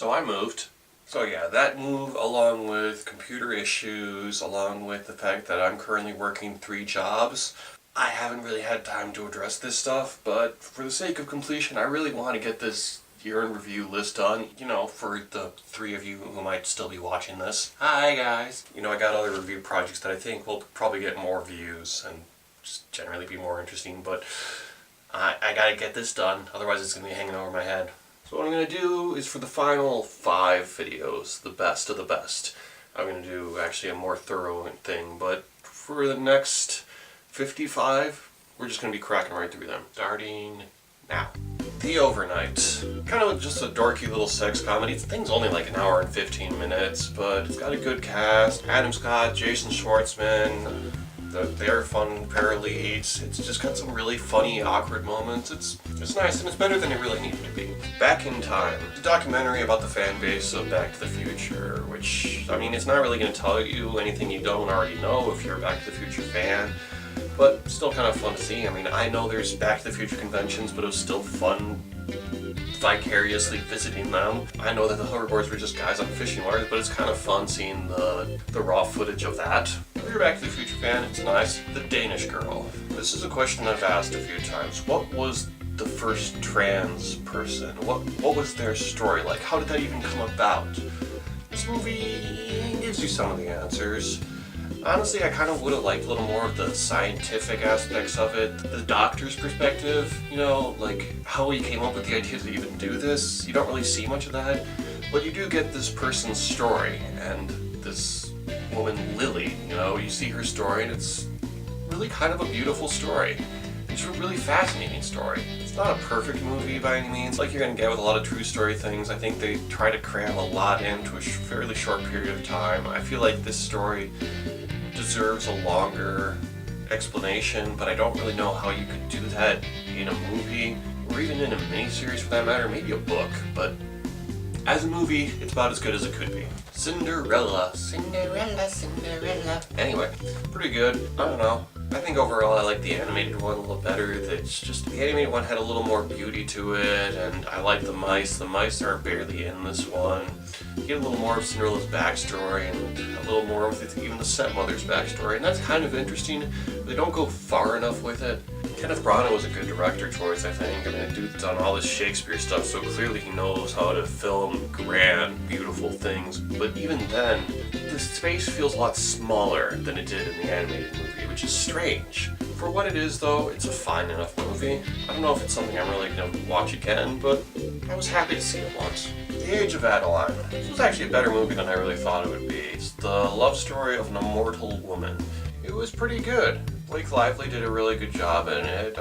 So I moved. So yeah, that move along with computer issues, along with the fact that I'm currently working 3 jobs, I haven't really had time to address this stuff, but for the sake of completion, I really want to get this year in review list done, for the 3 of you who might still be watching this. Hi guys! I got other review projects that I think will probably get more views and just generally be more interesting, but I gotta get this done, otherwise it's gonna be hanging over my head. So what I'm gonna do is for the final 5 videos, the best of the best, I'm gonna do actually a more thorough thing, but for the next 55, we're just gonna be cracking right through them. Starting now. The Overnight. Kind of just a dorky little sex comedy. The thing's only like an hour and 15 minutes, but it's got a good cast. Adam Scott, Jason Schwartzman, they're fun pair of leads. It's just got some really funny, awkward moments. It's nice, and it's better than it really needed to be. Back in Time. It's a documentary about the fan base of Back to the Future, which, it's not really going to tell you anything you don't already know if you're a Back to the Future fan. But still kind of fun to see. I know there's Back to the Future conventions, but it was still fun vicariously visiting them. I know that the hoverboards were just guys on fishing wires, but it's kind of fun seeing the raw footage of that. If you're a Back to the Future fan, it's nice. The Danish Girl. This is a question I've asked a few times. What was the first trans person? What was their story like? How did that even come about? This movie gives you some of the answers. Honestly, I kind of would have liked a little more of the scientific aspects of it, the doctor's perspective, like how he came up with the idea to even do this. You don't really see much of that, but you do get this person's story, and this woman, Lily, you see her story, and it's really kind of a beautiful story. It's a really fascinating story. It's not a perfect movie by any means, like you're going to get with a lot of true story things. I think they try to cram a lot into a fairly short period of time. I feel like this story deserves a longer explanation, but I don't really know how you could do that in a movie, or even in a miniseries for that matter, maybe a book, but as a movie, it's about as good as it could be. Cinderella. Anyway, pretty good. I don't know. I think overall I like the animated one a little better. It's just, the animated one had a little more beauty to it, and I like the mice. The mice are barely in this one. You get a little more of Cinderella's backstory, and a little more with even the stepmother's backstory, and that's kind of interesting. They don't go far enough with it. Kenneth Branagh was a good director choice, I think. The dude's done all this Shakespeare stuff, so clearly he knows how to film grand, beautiful things. But even then, the space feels a lot smaller than it did in the animated movie, which is strange. For what it is, though, it's a fine enough movie. I don't know if it's something I'm really going to watch again, but I was happy to see it once. The Age of Adaline. This was actually a better movie than I really thought it would be. It's the love story of an immortal woman. It was pretty good. Blake Lively did a really good job in it.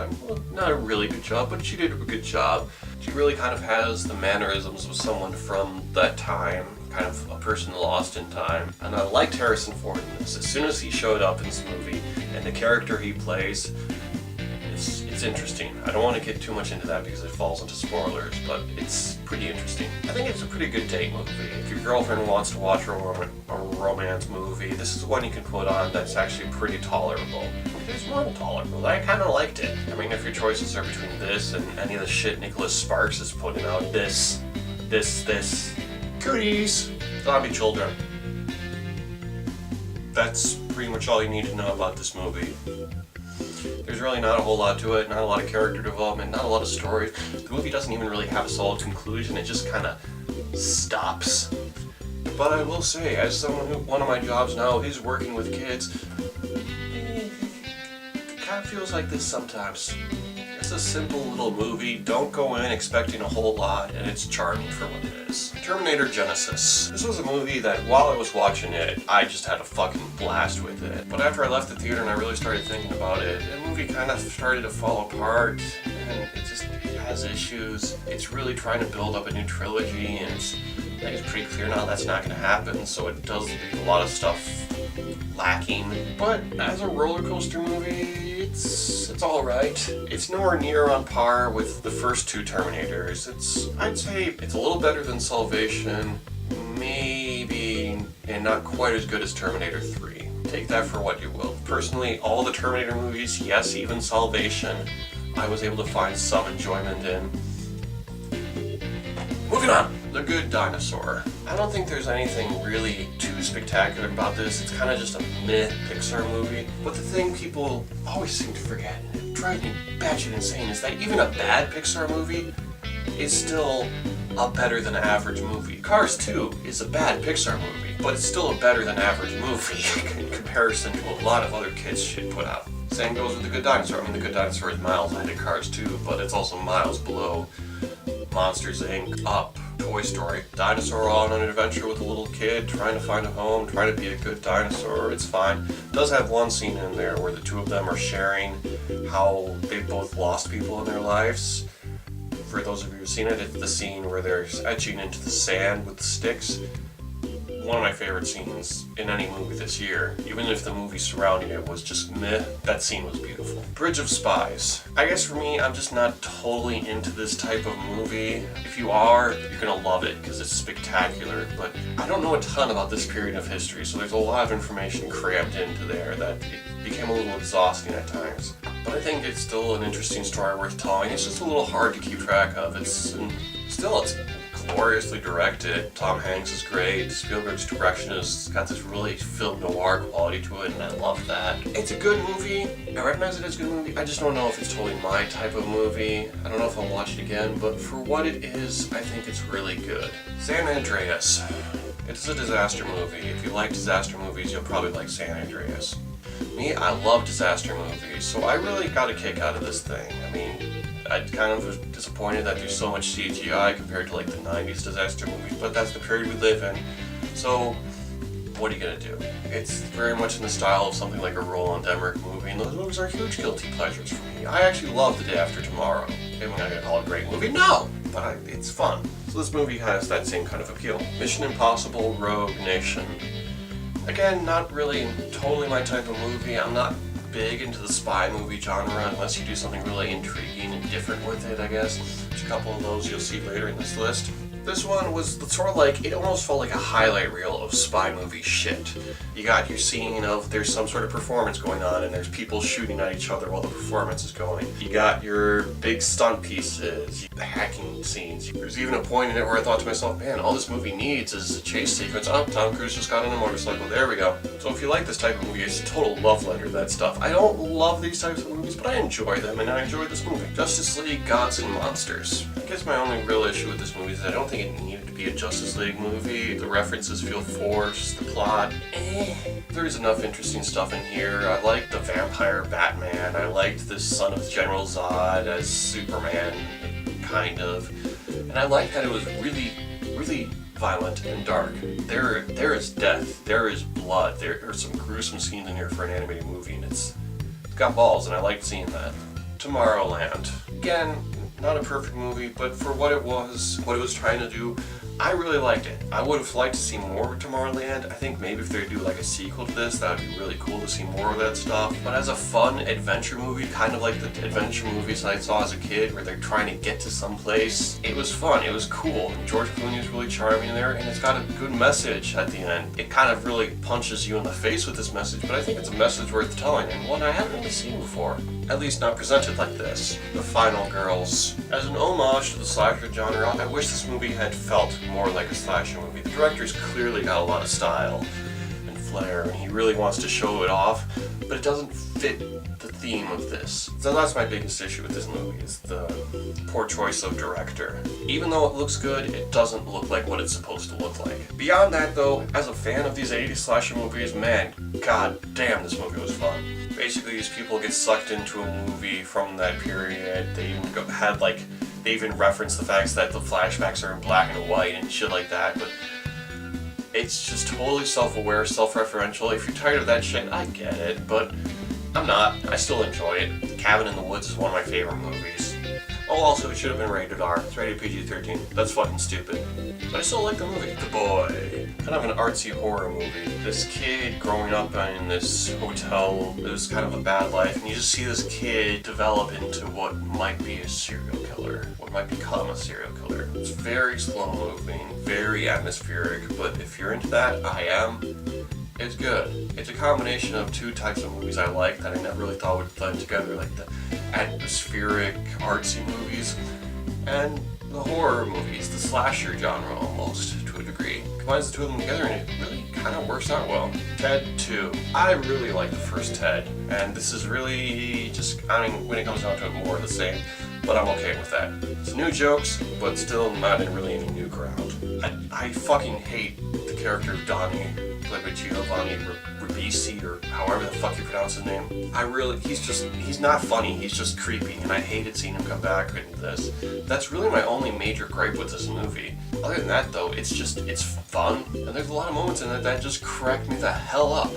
Not a really good job, but she did a good job. She really kind of has the mannerisms of someone from that time, kind of a person lost in time. And I liked Harrison Ford in this. As soon as he showed up in this movie, and the character he plays, it's interesting. I don't want to get too much into that because it falls into spoilers, but it's pretty interesting. I think it's a pretty good date movie. If your girlfriend wants to watch a romance movie, this is one you can put on that's actually pretty tolerable. There's one tolerable. I kind of liked it. If your choices are between this and any of the shit Nicholas Sparks is putting out, this. Cooties! Zombie children. That's pretty much all you need to know about this movie. There's really not a whole lot to it, not a lot of character development, not a lot of story. The movie doesn't even really have a solid conclusion, it just kind of stops. But I will say, as someone who, one of my jobs now is working with kids, it kind of feels like this sometimes. It's a simple little movie, don't go in expecting a whole lot, and it's charming for what it is. Terminator Genisys. This was a movie that while I was watching it, I just had a fucking blast with it. But after I left the theater and I really started thinking about it, the movie kind of started to fall apart, and it has issues. It's really trying to build up a new trilogy, and I think it's pretty clear now that's not going to happen, so it does leave a lot of stuff lacking. But as a roller coaster movie, it's alright. It's nowhere near on par with the first 2 Terminators. I'd say it's a little better than Salvation, maybe, and not quite as good as Terminator 3. Take that for what you will. Personally, all the Terminator movies, yes, even Salvation, I was able to find some enjoyment in. Moving on! The Good Dinosaur. I don't think there's anything really too spectacular about this. It's kind of just a meh Pixar movie. But the thing people always seem to forget, and it drives me batshit insane, is that even a bad Pixar movie is still a better than average movie. Cars 2 is a bad Pixar movie, but it's still a better than average movie in comparison to a lot of other kids' shit put out. Same goes with The Good Dinosaur. I mean, The Good Dinosaur is miles ahead of Cars 2, but it's also miles below Monsters Inc., Up, Toy Story. Dinosaur on an adventure with a little kid, trying to find a home, trying to be a good dinosaur. It's fine. It does have one scene in there where the two of them are sharing how they both lost people in their lives. For those of you who've seen it, it's the scene where they're etching into the sand with the sticks. One of my favorite scenes in any movie this year. Even if the movie surrounding it was just meh, that scene was beautiful. Bridge of Spies. I guess for me, I'm just not totally into this type of movie. If you are, you're gonna love it because it's spectacular, but I don't know a ton about this period of history, so there's a lot of information crammed into there that it became a little exhausting at times. But I think it's still an interesting story worth telling. It's just a little hard to keep track of. It's gloriously directed. Tom Hanks is great. Spielberg's direction has got this really film noir quality to it, and I love that. It's a good movie. I recognize it as a good movie. I just don't know if it's totally my type of movie. I don't know if I'll watch it again, but for what it is, I think it's really good. San Andreas. It's a disaster movie. If you like disaster movies, you'll probably like San Andreas. Me, I love disaster movies, so I really got a kick out of this thing. I mean, I kind of was disappointed that there's so much CGI compared to like the 90s disaster movies, but that's the period we live in. So, what are you gonna do? It's very much in the style of something like a Roland Emmerich movie, and those movies are huge guilty pleasures for me. I actually love The Day After Tomorrow. Am I gonna call it a great movie? No! But it's fun. So this movie has that same kind of appeal. Mission Impossible Rogue Nation. Again, not really totally my type of movie. I'm not big into the spy movie genre unless you do something really intriguing and different with it, I guess. There's a couple of those you'll see later in this list. This one was sort of like, it almost felt like a highlight reel of spy movie shit. You got your scene of there's some sort of performance going on and there's people shooting at each other while the performance is going. You got your big stunt pieces, the hacking scenes. There's even a point in it where I thought to myself, man, all this movie needs is a chase sequence. Oh, Tom Cruise just got on a motorcycle, there we go. So if you like this type of movie, it's a total love letter to that stuff. I don't love these types of movies, but I enjoy them, and I enjoyed this movie. Justice League Gods and Monsters. I guess my only real issue with this movie is I don't think it needed to be a Justice League movie. The references feel forced, the plot, There's enough interesting stuff in here. I liked the vampire Batman. I liked the son of General Zod as Superman, kind of. And I liked that it was really, really violent and dark. There is death. There is blood. There are some gruesome scenes in here for an animated movie, and it's got balls, and I liked seeing that. Tomorrowland. Again, not a perfect movie, but for what it was trying to do, I really liked it. I would have liked to see more of Tomorrowland. I think maybe if they do like a sequel to this, that would be really cool to see more of that stuff. But as a fun adventure movie, kind of like the adventure movies I saw as a kid where they're trying to get to some place, it was fun, it was cool. And George Clooney is really charming in there, and it's got a good message at the end. It kind of really punches you in the face with this message, but I think it's a message worth telling, and one I haven't really seen before. At least not presented like this. The Final Girls. As an homage to the slasher genre, I wish this movie had felt more like a slasher movie. The director's clearly got a lot of style and flair, and he really wants to show it off, but it doesn't fit the theme of this. So that's my biggest issue with this movie, is the poor choice of director. Even though it looks good, it doesn't look like what it's supposed to look like. Beyond that though, as a fan of these 80s slasher movies, man, god damn, this movie was fun. Basically, these people get sucked into a movie from that period. They even reference the fact that the flashbacks are in black and white and shit like that, but it's just totally self-aware, self-referential. If you're tired of that shit, I get it, but I'm not. I still enjoy it. Cabin in the Woods is one of my favorite movies. Oh, also, it should have been rated R. It's rated PG-13. That's fucking stupid. But I still like the movie. The Boy. Kind of an artsy horror movie. This kid growing up in this hotel, it was kind of a bad life, and you just see this kid develop into what might be a serial killer, what might become a serial killer. It's very slow moving, very atmospheric, but if you're into that, I am. It's good. It's a combination of two types of movies I like that I never really thought would blend together, like the atmospheric, artsy movies, and the horror movies, the slasher genre almost, to a degree. Combines the two of them together and it really kind of works out well. Ted 2. I really like the first Ted, and this is really just, I mean, when it comes down to it, more of the same, but I'm okay with that. It's new jokes, but still not in really any new ground. I fucking hate the character of Donnie, played by Giovanni Ribisi, or however the fuck you pronounce his name. He's not funny, he's just creepy, and I hated seeing him come back into this. That's really my only major gripe with this movie. Other than that though, it's fun, and there's a lot of moments in it that just crack me the hell up.